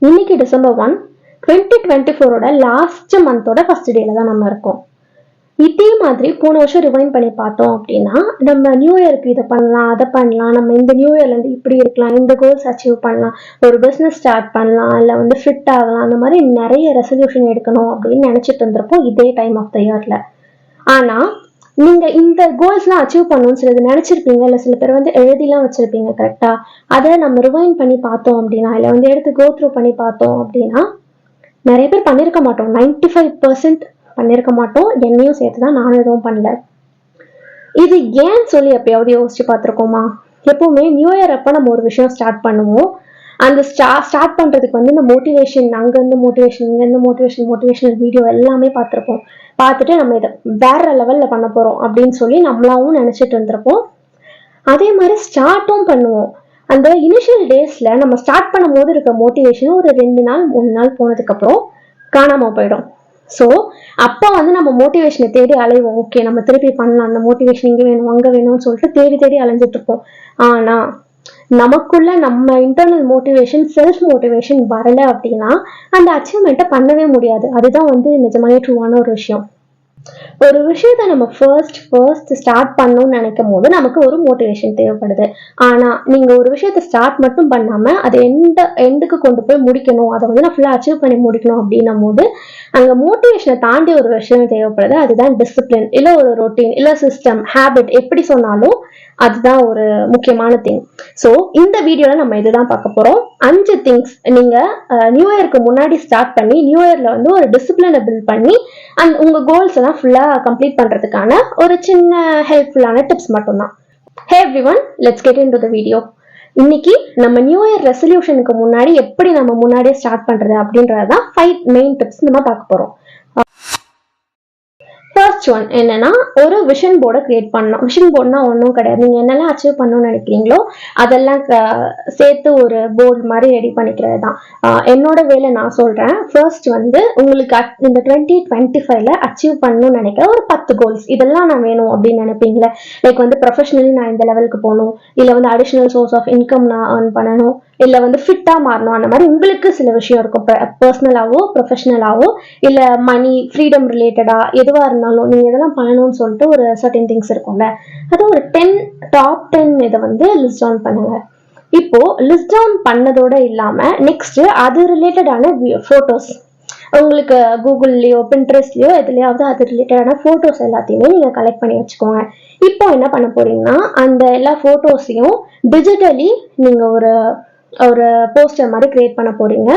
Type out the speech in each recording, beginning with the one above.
இன்னைக்கு December 1, 2024 last மந்தோட first டேல தான் நம்ம இருக்கோம். இதே மாதிரி போன வருஷம் ரிவைண்ட் பண்ணி பார்த்தோம் அப்படின்னா நம்ம நியூ இயருக்கு இதை பண்ணலாம் அதை பண்ணலாம், நம்ம இந்த நியூ இயர்லேருந்து இப்படி இருக்கலாம், இந்த கோல்ஸ் அச்சீவ் பண்ணலாம், ஒரு பிஸ்னஸ் ஸ்டார்ட் பண்ணலாம், இல்லை வந்து ஃபிட் ஆகலாம், அந்த மாதிரி நிறைய ரெசல்யூஷன் எடுக்கணும் அப்படின்னு நினச்சிட்டு இருந்திருப்போம் இதே டைம் ஆஃப் த இயரில். ஆனால் நீங்கள் இந்த கோல்ஸ்லாம் அச்சீவ் பண்ணணும்னு சிலது நினச்சிருப்பீங்க, இல்லை சில பேர் வந்து எழுதிலாம் வச்சுருப்பீங்க கரெக்டாக. அதை நம்ம ரிவைண்ட் பண்ணி பார்த்தோம் அப்படின்னா, இல்லை வந்து எடுத்து கோ த்ரூ பண்ணி பார்த்தோம் அப்படின்னா நிறைய பேர் பண்ணியிருக்க மாட்டோம். 95% பண்ணியிருக்க மாட்டோம். என்னையும் சேர்த்துதான், நானும் எதுவும் பண்ணல. இது ஏன்னு சொல்லி எப்பயாவது யோசிச்சு பார்த்துருக்கோமா? எப்பவுமே நியூ இயர் அப்போ நம்ம ஒரு விஷயம் ஸ்டார்ட் பண்ணுவோம். அந்த ஸ்டார்ட் பண்றதுக்கு வந்து இந்த மோட்டிவேஷன், அங்கேருந்து மோட்டிவேஷன், இங்கேருந்து மோட்டிவேஷனல் வீடியோ எல்லாமே பார்த்துருப்போம். பார்த்துட்டு நம்ம இதை வேற லெவல்ல பண்ண போறோம் அப்படின்னு சொல்லி நம்மளாவும் நினைச்சிட்டு இருந்திருப்போம். அதே மாதிரி ஸ்டார்ட்டும் பண்ணுவோம். அந்த இனிஷியல் டேஸ்ல நம்ம ஸ்டார்ட் பண்ணும் போது இருக்க மோட்டிவேஷன் ஒரு 2 நாள் 3 நாள் போனதுக்கு அப்புறம் காணாம போயிடும். ஸோ அப்போ வந்து நம்ம மோட்டிவேஷனை தேடி அலைவோம். ஓகே, நம்ம திருப்பி பண்ணலாம், அந்த மோட்டிவேஷன் இங்கே வேணும் அங்கே வேணும்னு சொல்லிட்டு தேடி தேடி அலைஞ்சிட்டு இருப்போம். ஆனா நமக்குள்ள நம்ம இன்டர்னல் மோட்டிவேஷன், செல்ஃப் மோட்டிவேஷன் வரல அப்படின்னா அந்த அச்சீவ்மெண்ட்டை பண்ணவே முடியாது. அதுதான் வந்து நிஜமாவே ட்ரூவான ஒரு விஷயம். ஒரு விஷயத்த நம்ம ஃபர்ஸ்ட் ஸ்டார்ட் பண்ணணும்னு நினைக்கும் போது நமக்கு ஒரு மோட்டிவேஷன் தேவைப்படுது. ஆனா நீங்க ஒரு விஷயத்த ஸ்டார்ட் மட்டும் பண்ணாம அதை எண்டுக்கு கொண்டு போய் முடிக்கணும், அதை வந்து நான் ஃபுல்லா அச்சீவ் பண்ணி முடிக்கணும் அப்படின்னும் போது அங்க மோட்டிவேஷனை தாண்டி ஒரு விஷயம் தேவைப்படுது. அதுதான் டிசிப்ளின், இல்ல ஒரு ரொட்டீன், இல்ல சிஸ்டம், ஹேபிட், எப்படி சொன்னாலும் அதுதான் ஒரு முக்கியமான திங். ஸோ இந்த வீடியோல நம்ம இதுதான் பார்க்க போறோம். 5 திங்ஸ் நீங்க நியூ இயருக்கு முன்னாடி ஸ்டார்ட் பண்ணி நியூ இயர்ல வந்து ஒரு டிசிப்ளினை பில்ட் பண்ணி உங்க கோல்ஸ் எல்லாம் ஃபுல்லா கம்ப்ளீட் பண்றதுக்கான ஒரு சின்ன ஹெல்ப்ஃபுல்லான டிப்ஸ் மட்டும்தான். ஹே everyone, let's get into the video. இன்னைக்கு நம்ம நியூ இயர் ரெசல்யூஷனுக்கு முன்னாடி எப்படி நம்ம முன்னாடியே ஸ்டார்ட் பண்றது அப்படின்றதான் 5 மெயின் டிப்ஸ் நம்ம பார்க்க போறோம். ஃபர்ஸ்ட் ஒன் என்னன்னா, ஒரு விஷன் போர்டை கிரியேட் பண்ணலாம். விஷன் போர்டுனா ஒன்றும் கிடையாது, நீங்க என்னெல்லாம் அச்சீவ் பண்ணணும்னு நினைக்கிறீங்களோ அதெல்லாம் சேர்த்து ஒரு போர்டு மாதிரி ரெடி பண்ணிக்கிறது தான். என்னோட வேலை நான் சொல்றேன். ஃபர்ஸ்ட் வந்து உங்களுக்கு இந்த 2025ல அச்சீவ் பண்ணணும்னு நினைக்கிற ஒரு 10 கோல்ஸ், இதெல்லாம் நான் வேணும் அப்படின்னு நினைப்பீங்களே. லைக் வந்து ப்ரொஃபஷனலி நான் இந்த லெவலுக்கு போகணும், இல்லை வந்து அடிஷனல் சோர்ஸ் ஆஃப் இன்கம் நான் ஏர்ன் பண்ணணும், இல்லை வந்து ஃபிட்டா மாறணும், அந்த மாதிரி உங்களுக்கு சில விஷயம் இருக்கும். பர்சனலாவோ ப்ரொஃபஷனலாவோ இல்லை மணி, ஃப்ரீடம் ரிலேட்டடா எதுவாக இருந்தாலும் நீங்க இதெல்லாம் பண்ணணும்னு சொல்லிட்டு ஒரு சர்டன் திங்ஸ் இருக்கும்ல. அது ஒரு டாப் 10 இதை வந்து லிஸ்ட் டவுன் பண்ணுங்க. இப்போ லிஸ்ட் டவுன் பண்ணதோட இல்லாம நெக்ஸ்ட் அது ரிலேட்டடான போட்டோஸ், உங்களுக்கு கூகுள்லயோ பின்ட்ரெஸ்ட்லயோ எதுலயாவது அது ரிலேட்டடான போட்டோஸ் எல்லாத்தையுமே நீங்க கலெக்ட் பண்ணி வச்சுக்கோங்க. இப்போ என்ன பண்ண போறீங்கன்னா, அந்த எல்லா போட்டோஸையும் டிஜிட்டலி நீங்க ஒரு போஸ்டர் மாதிரி கிரியேட் பண்ண போறீங்க.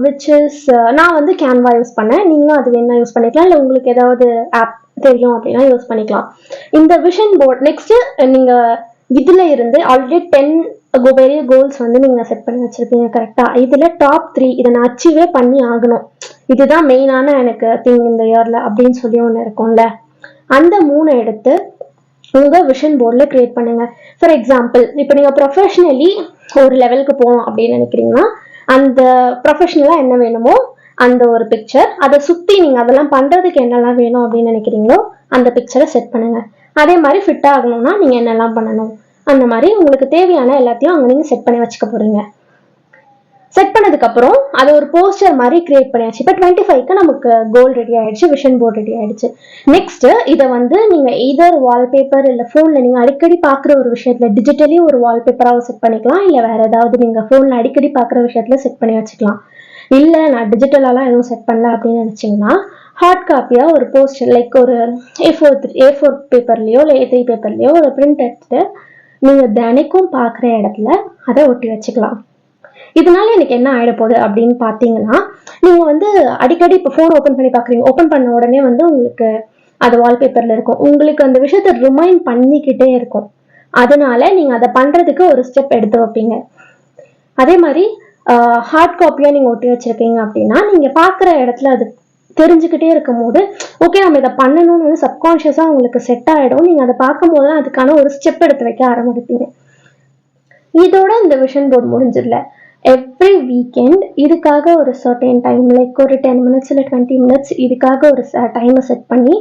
விச் இஸ் நான் வந்து கேன்வா யூஸ் பண்ணேன், நீங்களும் அது வேணா யூஸ் பண்ணிக்கலாம், இல்லை உங்களுக்கு ஏதாவது ஆப் தெரியும் அப்படின்னா யூஸ் பண்ணிக்கலாம். இந்த விஷன் போர்ட் நெக்ஸ்ட் நீங்க இதுல இருந்து ஆல்ரெடி 10 பெரிய கோல்ஸ் வந்து நீங்க செட் பண்ணி வச்சிருப்பீங்க கரெக்டா. இதுல டாப் 3 இதை நான் அச்சீவே பண்ணி ஆகணும், இதுதான் மெயினான எனக்கு திங் இந்த இயர்ல அப்படின்னு சொல்லி ஒன்று இருக்கும்ல. அந்த 3 எடுத்து உங்க விஷன் போர்டில் கிரியேட் பண்ணுங்க. ஃபார் எக்ஸாம்பிள், இப்போ நீங்க ப்ரொஃபஷனலி ஒரு லெவலுக்கு போகணும் அப்படின்னு நினைக்கிறீங்கன்னா அந்த ப்ரொஃபஷனலா என்ன வேணுமோ அந்த ஒரு பிக்சர், அதை சுத்தி நீங்க அதெல்லாம் பண்றதுக்கு என்னெல்லாம் வேணும் அப்படின்னு நினைக்கிறீங்களோ அந்த பிக்சரை செட் பண்ணுங்க. அதே மாதிரி ஃபிட் ஆகணும்னா நீங்க என்னெல்லாம் பண்ணணும், அந்த மாதிரி உங்களுக்கு தேவையான எல்லாத்தையும் அங்க நீங்க செட் பண்ணி வச்சுக்க போறீங்க. செட் பண்ணதுக்கு அப்புறம் அதை ஒரு போஸ்டர் மாதிரி கிரியேட் பண்ணியாச்சு. இப்போ 25க்கு நமக்கு கோல் ரெடி ஆயிடுச்சு, விஷன் போர்ட் ரெடி ஆயிடுச்சு. நெக்ஸ்ட் இதை வந்து நீங்க இதர் வால்பேப்பர் இல்லை போன்ல நீங்க அடிக்கடி பாக்குற ஒரு விஷயத்துல டிஜிட்டலி ஒரு வால்பேப்பராக செட் பண்ணிக்கலாம், இல்லை வேற ஏதாவது நீங்க போன்ல அடிக்கடி பாக்குற விஷயத்துல செட் பண்ணி வச்சுக்கலாம். இல்லை நான் டிஜிட்டலாலாம் எதுவும் செட் பண்ணல அப்படின்னு நினைச்சீங்கன்னா ஹார்ட் காப்பியா ஒரு போஸ்டர் லைக் ஒரு A4 பேப்பர்லயோ இல்லை A3 பேப்பர்லயோ ஒரு பிரிண்ட் எடுத்துட்டு நீங்க தினைக்கும் பாக்குற இடத்துல அதை ஒட்டி வச்சுக்கலாம். இதனால எனக்கு என்ன ஆயிட போகுது அப்படின்னு பாத்தீங்கன்னா, நீங்க வந்து அடிக்கடி இப்போ போன் ஓபன் பண்ணி பாக்குறீங்க, ஓபன் பண்ண உடனே வந்து உங்களுக்கு அது வால்பேப்பர்ல இருக்கும், உங்களுக்கு அந்த விஷயத்த ரிமைண்ட் பண்ணிக்கிட்டே இருக்கும். அதனால நீங்க அதை பண்றதுக்கு ஒரு ஸ்டெப் எடுத்து வைப்பீங்க. அதே மாதிரி ஹார்ட் காப்பியா நீங்க ஒட்டி வச்சிருக்கீங்க அப்படின்னா நீங்க பாக்குற இடத்துல அது தெரிஞ்சுக்கிட்டே இருக்கும் போது ஓகே நம்ம இதை பண்ணணும்னு வந்து சப்கான்சியஸா உங்களுக்கு செட் ஆயிடும். நீங்க அதை பார்க்கும் போதுதான் அதுக்கான ஒரு ஸ்டெப் எடுத்து வைக்க ஆரம்பிப்பீங்க. இதோட இந்த விஷன் போர்ட் முடிஞ்சிடல. எவ்ரி வீக்கெண்ட் இதுக்காக ஒரு சர்டன் டைம் லைக் ஒரு 10 minutes இல்லை 20 minutes இதுக்காக ஒரு டைமை செட் பண்ணி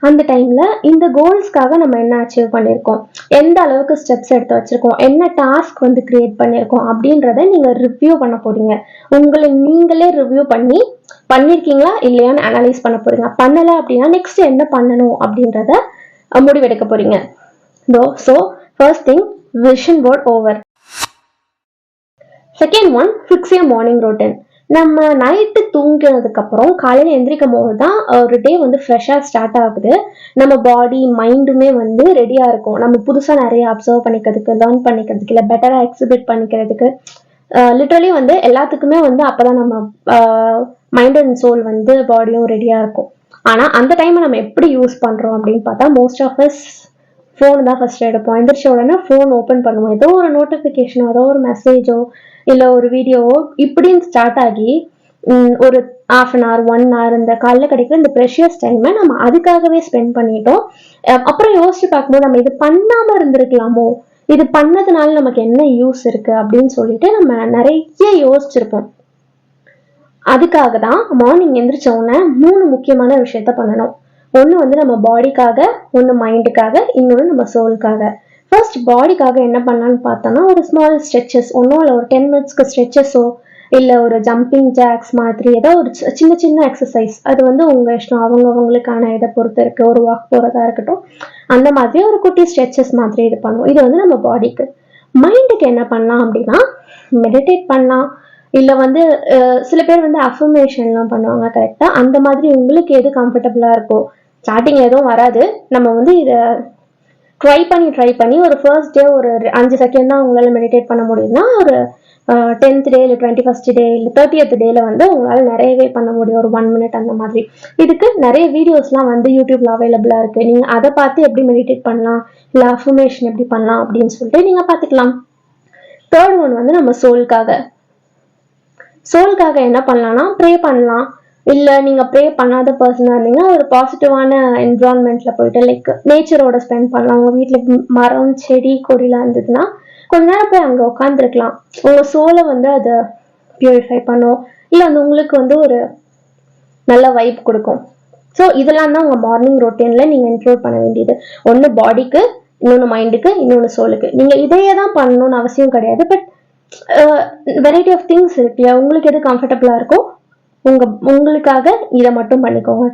அந்த டைம்ல இந்த கோல்ஸ்க்காக நம்ம என்ன அச்சீவ் பண்ணியிருக்கோம், எந்த அளவுக்கு ஸ்டெப்ஸ் எடுத்து வச்சிருக்கோம், என்ன டாஸ்க் வந்து கிரியேட் பண்ணியிருக்கோம் அப்படின்றத நீங்க ரிவ்யூ பண்ண போறீங்க. உங்களை நீங்களே ரிவ்யூ பண்ணி பண்ணிருக்கீங்களா இல்லையான்னு அனலைஸ் பண்ண போறீங்க. பண்ணல அப்படின்னா நெக்ஸ்ட் என்ன பண்ணணும் அப்படின்றத முடிவெடுக்க போறீங்க. So first thing, vision board over. Second one, fix your morning routine. நம்ம நைட்டு தூங்கினதுக்கு அப்புறம் காலையில எந்திரிக்கும் போது தான் ஒரு டே வந்து ஃப்ரெஷ்ஷா ஸ்டார்ட் ஆகுது. நம்ம பாடி மைண்டுமே வந்து ரெடியா இருக்கும். நம்ம புதுசா நிறைய அப்சர்வ் பண்ணிக்கிறதுக்கு, லேர்ன் பண்ணிக்கிறதுக்கு, இல்லை பெட்டரா எக்ஸிபிட் பண்ணிக்கிறதுக்கு, லிட்டரலி வந்து எல்லாத்துக்குமே வந்து அப்பதான் நம்ம மைண்ட் அண்ட் சோல் வந்து பாடியும் ரெடியா இருக்கும். ஆனா அந்த டைமை நம்ம எப்படி யூஸ் பண்றோம் அப்படின்னு பார்த்தா, மோஸ்ட் ஆஃப் அஸ் ஃபோன் தான் ஃபர்ஸ்ட் எடுப்போம். எந்திரிச்ச உடனே ஃபோன் ஓப்பன் பண்ணுவோம். ஏதோ ஒரு நோட்டிஃபிகேஷனோ, ஏதோ ஒரு மெசேஜோ, இல்லை ஒரு வீடியோவோ இப்படின்னு ஸ்டார்ட் ஆகி ஒரு ஹாஃப் அன் ஹவர் 1 hour இந்த காலைல கிடைக்கிற இந்த ப்ரெஷியஸ் டைமை நம்ம அதுக்காகவே ஸ்பெண்ட் பண்ணிட்டோம். அப்புறம் யோசிச்சு பார்க்கும்போது நம்ம இது பண்ணாம இருந்திருக்கலாமோ, இது பண்ணதுனால நமக்கு என்ன யூஸ் இருக்கு அப்படின்னு சொல்லிட்டு நம்ம நிறைய யோசிச்சிருப்போம். அதுக்காக தான் மார்னிங் எந்திரிச்ச உடனே 3 முக்கியமான விஷயத்த பண்ணணும். ஒன்று வந்து நம்ம பாடிக்காக, ஒன்று மைண்டுக்காக, இன்னொன்று நம்ம சோலுக்காக. ஃபர்ஸ்ட் பாடிக்காக என்ன பண்ணலான்னு பார்த்தோம்னா, ஒரு ஸ்மால் ஸ்ட்ரெச்சஸ், ஒன்றும் இல்லை ஒரு 10 minutesக்கு ஸ்ட்ரெச்சஸோ, இல்லை ஒரு ஜம்பிங் ஜாக்ஸ் மாதிரி ஏதோ ஒரு சின்ன சின்ன எக்ஸசைஸ், அது வந்து உங்கள் இஷ்டம், அவங்களுக்கான இதை பொறுத்து இருக்கு. ஒரு வாக் போகிறதா இருக்கட்டும், அந்த மாதிரி ஒரு குட்டி ஸ்ட்ரெச்சஸ் மாதிரி இது பண்ணுவோம். இது வந்து நம்ம பாடிக்கு. மைண்டுக்கு என்ன பண்ணலாம் அப்படின்னா, மெடிடேட் பண்ணலாம், இல்லை வந்து சில பேர் வந்து அஃபர்மேஷன்லாம் பண்ணுவாங்க. கரெக்டாக அந்த மாதிரி உங்களுக்கு எது கம்ஃபர்டபுளாக இருக்கோ. ஸ்டார்டிங் எதுவும் வராது, நம்ம வந்து இதை ட்ரை பண்ணி ஒரு ஃபர்ஸ்ட் டே ஒரு 5 செகண்ட் தான் உங்களால் மெடிடேட் பண்ண முடியும்னா, ஒரு 10th டே இல்லை 21st டே இல்லை 30th டேல வந்து உங்களால் நிறையவே பண்ண முடியும், ஒரு 1 minute அந்த மாதிரி. இதுக்கு நிறைய வீடியோஸ்லாம் வந்து யூடியூப்ல அவைலபிளாக இருக்குது. நீங்கள் அதை பார்த்து எப்படி மெடிடேட் பண்ணலாம், இல்லை அஃபர்மேஷன் எப்படி பண்ணலாம் அப்படின்னு சொல்லிட்டு நீங்கள் பார்த்துக்கலாம். தேர்ட் ஒன் வந்து நம்ம சோலுக்காக என்ன பண்ணலாம்னா, ப்ரே பண்ணலாம். இல்லை நீங்கள் ப்ரே பண்ணாத பர்சனாக இருந்தீங்கன்னா ஒரு பாசிட்டிவான என்விரான்மெண்ட்ல போயிட்டு லைக் நேச்சரோட ஸ்பெண்ட் பண்ணலாம். உங்கள் வீட்டில் மரம், செடி, கொடிலாம் இருந்ததுன்னா கொஞ்ச நேரம் போய் அங்கே உட்காந்துருக்கலாம். உங்கள் சோலை வந்து அதை பியூரிஃபை பண்ணும், இல்லை வந்து உங்களுக்கு வந்து ஒரு நல்ல வைப் கொடுக்கும். ஸோ இதெல்லாம் தான் உங்கள் மார்னிங் ரொட்டீனில் நீங்கள் இன்க்ளூட் பண்ண வேண்டியது. ஒன்று பாடிக்கு, இன்னொன்று மைண்டுக்கு, இன்னொன்று சோலுக்கு. நீங்கள் இதையே தான் பண்ணணும்னு அவசியம் கிடையாது. பட் வெரைட்டி ஆஃப் திங்ஸ் இருக்கு. உங்களுக்கு எது கம்ஃபர்டபுளாக இருக்கோ உங்களுக்காக இதை மட்டும் பண்ணிக்கோங்க.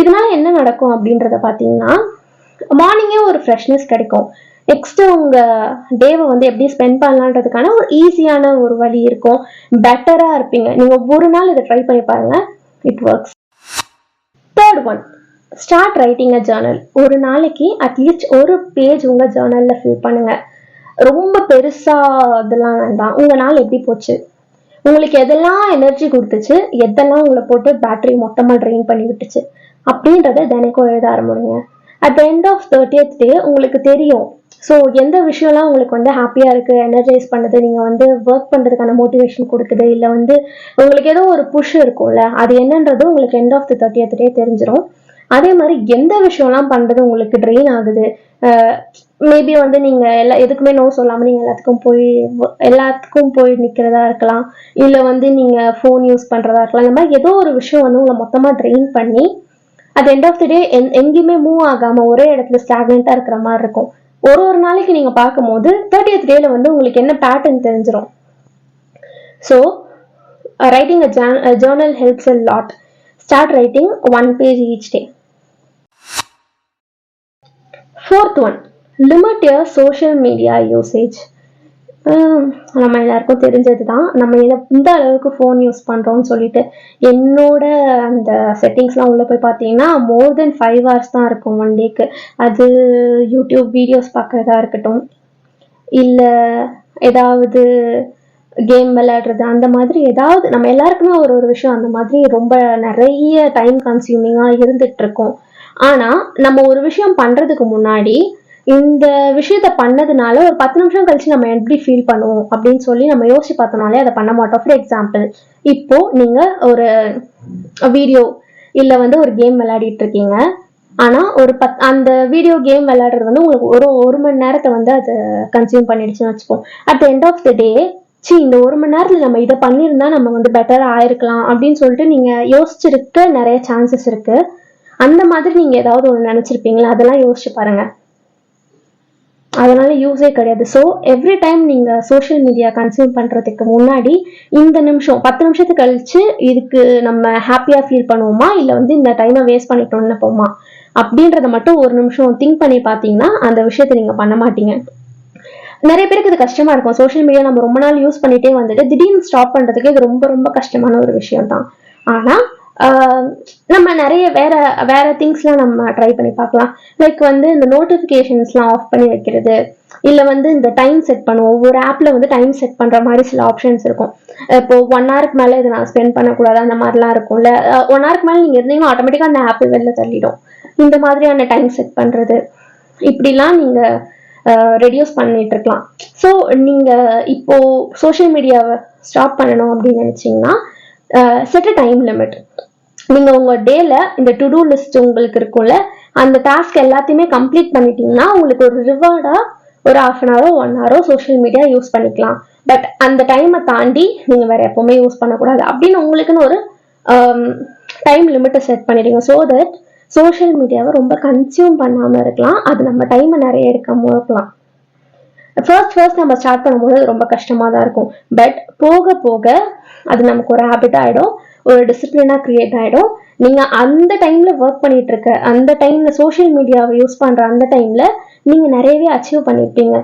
இதனால என்ன நடக்கும் அப்படின்றத பார்த்தீங்கன்னா, மார்னிங்கே ஒரு ஃப்ரெஷ்னஸ் கிடைக்கும். நெக்ஸ்ட் உங்க டேவை வந்து எப்படி ஸ்பெண்ட் பண்ணலான்றதுக்கான ஒரு ஈஸியான ஒரு வழி இருக்கும். பெட்டரா இருப்பீங்க. நீங்க ஒரு நாள் இதை ட்ரை பண்ணி பாருங்க, it works. Third one, start writing a journal. ஒரு நாளைக்கு அட்லீஸ்ட் ஒரு பேஜ் உங்க ஜர்னல்ல ஃபில் பண்ணுங்க. ரொம்ப பெருசா இதெல்லாம் வேண்டாம். உங்க நாள் எப்படி போச்சு, உங்களுக்கு எதெல்லாம் எனர்ஜி கொடுத்துச்சு, எதெல்லாம் உங்களை போட்டு பேட்டரி மொத்தமாக ட்ரெயின் பண்ணி விட்டுச்சு அப்படின்றத தினைக்கும் எழுத ஆரம்பிங்க. At the end of 30th day உங்களுக்கு தெரியும். ஸோ எந்த விஷயம்லாம் உங்களுக்கு வந்து ஹாப்பியாக இருக்குது, எனர்ஜைஸ் பண்ணுது, நீங்கள் வந்து ஒர்க் பண்ணுறதுக்கான மோட்டிவேஷன் கொடுக்குது, இல்லை வந்து உங்களுக்கு ஏதோ ஒரு புஷ் இருக்கும்ல, அது என்னன்றது உங்களுக்கு எண்ட் ஆஃப் த 30th டே தெரிஞ்சிடும். அதே மாதிரி எந்த விஷயம்லாம் பண்ணுறது உங்களுக்கு ட்ரெயின் ஆகுது, மேபி வந்து நீங்கள் எதுக்குமே நோ சொல்லாமல் நீங்கள் எல்லாத்துக்கும் போய் நிற்கிறதா இருக்கலாம், இல்லை வந்து நீங்கள் ஃபோன் யூஸ் பண்ணுறதா இருக்கலாம். இந்த மாதிரி ஏதோ ஒரு விஷயம் வந்து உங்களை மொத்தமாக ட்ரெயின் பண்ணி அட் எண்ட் ஆஃப் தி டே எங்கேயுமே மூவ் ஆகாமல் ஒரே இடத்துல ஸ்டாக்னெண்ட்டாக இருக்கிற மாதிரி இருக்கும். ஒரு நாளைக்கு நீங்கள் பார்க்கும்போது 30th டேல வந்து உங்களுக்கு என்ன பேட்டர்ன் தெரிஞ்சிடும். So writing a journal helps a lot. Start writing 1 page each day. Fourth one, limit your social media usage. நம்ம எல்லாருக்கும் தெரிஞ்சது தான், நம்ம இந்த அளவுக்கு ஃபோன் யூஸ் பண்ணுறோம்னு சொல்லிட்டு. என்னோட அந்த செட்டிங்ஸ்லாம் உள்ளே போய் பார்த்தீங்கன்னா மோர் தென் 5 hours தான் இருக்கும் 1 டேக்கு. அது யூடியூப் வீடியோஸ் பார்க்குறதா இருக்கட்டும், இல்லை ஏதாவது கேம் விளையாடுறது, அந்த மாதிரி ஏதாவது. நம்ம எல்லாருக்குமே ஒரு விஷயம் அந்த மாதிரி ரொம்ப நிறைய டைம் கன்சியூமிங்காக இருந்துகிட்டு இருக்கோம். ஆனால் நம்ம ஒரு விஷயம் பண்ணுறதுக்கு முன்னாடி இந்த விஷயத்த பண்ணதுனால ஒரு 10 நிமிஷம் கழிச்சு நம்ம எப்படி ஃபீல் பண்ணுவோம் அப்படின்னு சொல்லி நம்ம யோசிச்சு பார்த்தோம்னாலே அதை பண்ண மாட்டோம். ஃபார் எக்ஸாம்பிள், இப்போ நீங்க ஒரு வீடியோ இல்லை வந்து ஒரு கேம் விளையாடிட்டு இருக்கீங்க. ஆனால் அந்த வீடியோ கேம் விளையாடுறது வந்து உங்களுக்கு ஒரு மணி நேரத்தை வந்து அது கன்சியூம் பண்ணிடுச்சுன்னு வச்சுப்போம். At the end of the day, இந்த 1 மணி நேரத்தில் நம்ம இதை பண்ணியிருந்தா நம்ம வந்து பெட்டராக ஆயிருக்கலாம் அப்படின்னு சொல்லிட்டு நீங்கள் யோசிச்சிருக்க நிறைய சான்சஸ் இருக்கு. அந்த மாதிரி நீங்க ஏதாவது ஒன்று நினைச்சிருப்பீங்களா? அதெல்லாம் யோசிச்சு பாருங்க. அதனால யூஸே கிடையாது. ஸோ எவ்ரி டைம் நீங்க சோஷியல் மீடியா கன்சியூம் பண்றதுக்கு முன்னாடி இந்த நிமிஷம் 10 நிமிஷத்துக்கு கழிச்சு இதுக்கு நம்ம ஹாப்பியா ஃபீல் பண்ணுவோமா, இல்ல வந்து இந்த டைமை வேஸ்ட் பண்ணிட்டோம்னு போமா அப்படின்றத மட்டும் ஒரு நிமிஷம் திங்க் பண்ணி பார்த்தீங்கன்னா அந்த விஷயத்தை நீங்க பண்ண மாட்டீங்க. நிறைய பேருக்கு இது கஷ்டமா இருக்கும். சோஷியல் மீடியா நம்ம ரொம்ப நாள் யூஸ் பண்ணிட்டே வந்துட்டு திடீர்னு ஸ்டாப் பண்றதுக்கு இது ரொம்ப ரொம்ப கஷ்டமான ஒரு விஷயம் தான். ஆனா நம்ம நிறைய வேற வேற திங்ஸ்லாம் நம்ம ட்ரை பண்ணி பார்க்கலாம். லைக் வந்து இந்த நோட்டிஃபிகேஷன்ஸ்லாம் ஆஃப் பண்ணி வைக்கிறது, இல்ல வந்து இந்த டைம் செட் பண்ணுவோம். ஒவ்வொரு ஆப்ல வந்து டைம் செட் பண்ற மாதிரி சில ஆப்ஷன்ஸ் இருக்கும். இப்போ 1 ஹவருக்கு மேல இதை நான் ஸ்பெண்ட் பண்ணக்கூடாது அந்த மாதிரிலாம் இருக்கும்ல. 1 ஹவருக்கு மேல நீங்க இருந்தீங்கன்னா ஆட்டோமேட்டிக்கா அந்த ஆப் வெளில தள்ளிடும். இந்த மாதிரியான டைம் செட் பண்றது, இப்படிலாம் நீங்க ரெடியூஸ் பண்ணிட்டு இருக்கலாம். ஸோ நீங்க இப்போ சோஷியல் மீடியாவை ஸ்டாப் பண்ணணும் அப்படின்னு நினைச்சீங்கன்னா செட் அ டைம் லிமிட். நீங்க உங்க டேல இந்த டு டூ லிஸ்ட் உங்களுக்கு இருக்கும்ல, அந்த டாஸ்க் எல்லாத்தையுமே கம்ப்ளீட் பண்ணிட்டீங்கன்னா உங்களுக்கு ஒரு ரிவார்டா ஒரு 1/2 hour 1 hour social media use பண்ணிக்கலாம். பட் அந்த டைமை தாண்டி நீங்க வேற எப்பவுமே யூஸ் பண்ணக்கூடாது அப்படின்னு உங்களுக்குன்னு ஒரு டைம் லிமிட்டை செட் பண்ணிடுங்க. ஸோ தட் சோஷியல் மீடியாவை ரொம்ப கன்சியூம் பண்ணாம இருக்கலாம். அது நம்ம டைமை நிறைய எடுக்காம இருக்கலாம். ஃபர்ஸ்ட் நம்ம ஸ்டார்ட் பண்ணும்போது அது ரொம்ப கஷ்டமா தான் இருக்கும். பட் போக போக அது நமக்கு ஒரு ஹேபிட் ஆயிடும், ஒரு டிசிப்ளினா கிரியேட் ஆயிடும். நீங்க அந்த டைம்ல ஒர்க் பண்ணிட்டு இருக்க அந்த டைம்ல சோஷியல் மீடியாவை யூஸ் பண்ற அந்த டைம்ல நீங்க நிறையவே அச்சீவ் பண்ணிருப்பீங்க.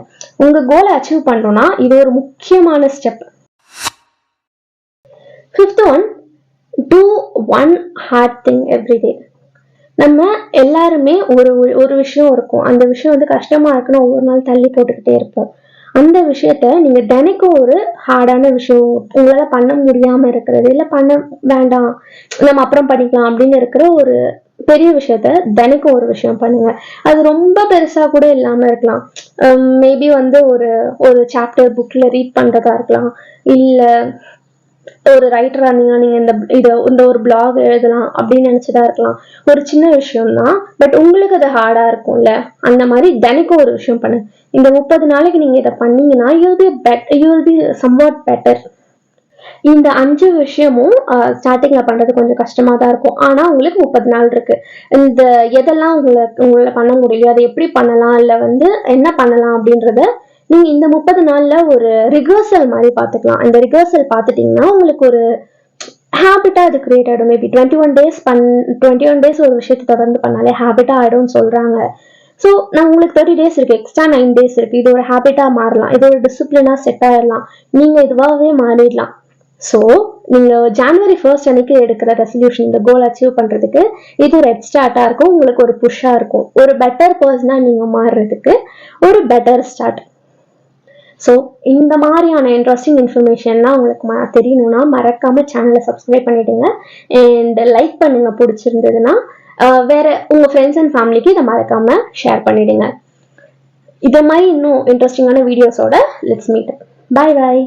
உங்க கோலை அச்சீவ் பண்ணணும்னா இது ஒரு முக்கியமான step. 5th one, do one hard thing every day. நம்ம எல்லாருமே ஒரு விஷயம் இருக்கும், அந்த விஷயம் வந்து கஷ்டமா இருக்குன்னு ஒவ்வொரு நாள் தள்ளி போட்டுக்கிட்டே இருப்போம். அந்த விஷயத்த நீங்க தினைக்கும் ஒரு ஹார்டான விஷயம் உங்களால பண்ண முடியாம இருக்கிறது, இல்ல பண்ண வேண்டாம் நம்ம அப்புறம் பண்ணிக்கலாம் அப்படின்னு இருக்கிற ஒரு பெரிய விஷயத்த தினைக்கும் ஒரு விஷயம் பண்ணுங்க. அது ரொம்ப பெருசா கூட இல்லாம இருக்கலாம். மேபி வந்து ஒரு ஒரு சாப்டர் புக்ல ரீட் பண்றதா இருக்கலாம், இல்ல ஒரு ரைட்டரா இருந்தீங்கன்னா நீங்க இந்த ஒரு பிளாக் எழுதலாம் அப்படின்னு நினைச்சதா இருக்கலாம். ஒரு சின்ன விஷயம் தான், பட் உங்களுக்கு அது ஹார்டா இருக்கும்ல. அந்த மாதிரி தினைக்கும் ஒரு விஷயம் பண்ணு. இந்த 30 நாளைக்கு நீங்க இதை பண்ணீங்கன்னா you will be somewhat better. இந்த 5 விஷயமும் ஸ்டார்டிங்ல பண்றது கொஞ்சம் கஷ்டமா தான் இருக்கும். ஆனா உங்களுக்கு 30 நாள் இருக்கு. இந்த எதெல்லாம் உங்களை பண்ண முடியும், அதை எப்படி பண்ணலாம், இல்ல வந்து என்ன பண்ணலாம் அப்படின்றத நீங்க இந்த 30 நாள்ல ஒரு ரிகர்சல் மாதிரி பாத்துக்கலாம். இந்த ரிகர்சல் பாத்துட்டீங்கன்னா உங்களுக்கு ஒரு ஹேபிட்டா அது கிரியேட் ஆயிடும். மேபி 21 டேஸ் ஒரு விஷயத்தை தொடர்ந்து பண்ணாலே ஹேபிட்டா ஆயிடும்னு சொல்றாங்க. ஸோ நான் உங்களுக்கு 30 டேஸ் இருக்கு, எக்ஸ்ட்ரா 9 டேஸ் இருக்கு. இது ஒரு ஹேபிட்டா மாறலாம், இது ஒரு டிசிப்ளினா செட் ஆயிடலாம், நீங்க இதுவாகவே மாறிடலாம். ஸோ நீங்க ஜனவரி 1st அன்னைக்கு எடுக்கிற ரெசல்யூஷன், இந்த கோல் அச்சீவ் பண்றதுக்கு இது ஒரு ஹெட் ஸ்டார்ட்டா இருக்கும், உங்களுக்கு ஒரு புஷ்ஷா இருக்கும். ஒரு பெட்டர் பர்சனா நீங்க மாறுறதுக்கு ஒரு பெட்டர் ஸ்டார்ட். ஸோ இந்த மாதிரியான இன்ட்ரெஸ்டிங் இன்ஃபர்மேஷன்லாம் உங்களுக்கு தெரியணும்னா மறக்காம சேனலை சப்ஸ்கிரைப் பண்ணிடுங்க அண்ட் லைக் பண்ணுங்க பிடிச்சிருந்ததுன்னா. வேற உங்க ஃப்ரெண்ட்ஸ் அண்ட் ஃபேமிலிக்கு இதை மறக்காம ஷேர் பண்ணிடுங்க. இதை மாதிரி இன்னும் இன்ட்ரெஸ்டிங்கான வீடியோஸோட லெட்ஸ் மீட். Bye bye.